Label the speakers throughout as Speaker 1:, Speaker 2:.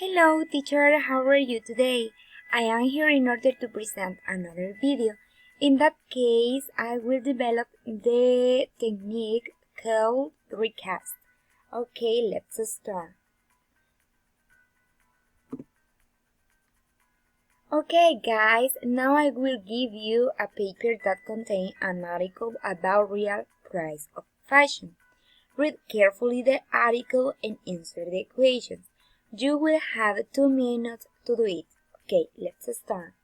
Speaker 1: Hello teacher, how are you today? I am here in order to present another video. In that case, I will develop the technique called recast. Okay, let's start. Okay guys, now I will give you a paper that contains an article about real price of fashion. Read carefully the article and answer the equations. You will have 2 minutes to do it. Okay, let's start.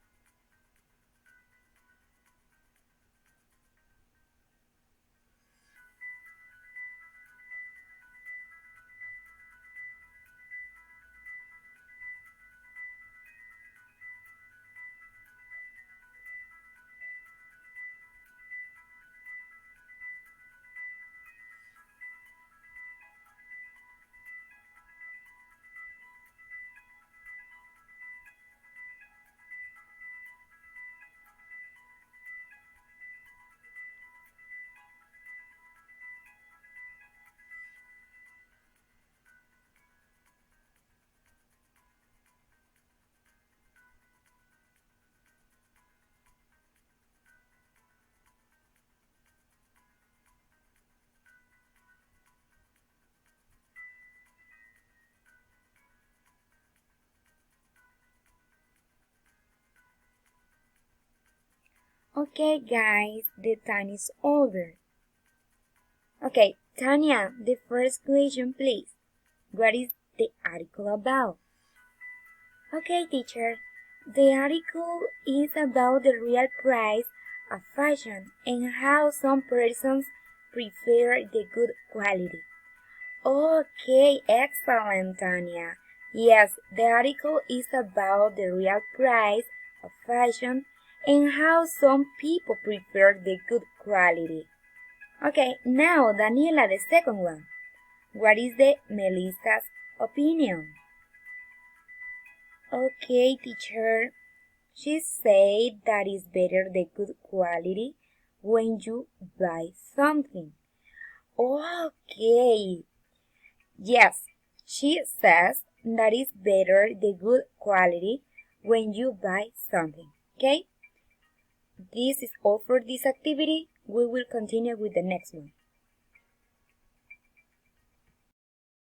Speaker 1: Okay guys, the time is over. Okay, Tanya, the first question please. What is the article about? Okay teacher, the article is about the real price of fashion and how some persons prefer the good quality. Okay, excellent Tanya. Yes, the article is about the real price of fashion and how some people prefer the good quality. Okay, now Daniela, the second one. What is the Melissa's opinion? Okay, teacher. She said that it's better the good quality when you buy something. Okay. Yes, she says that it's better the good quality when you buy something. Okay? This is all for this activity. We will continue with the next one.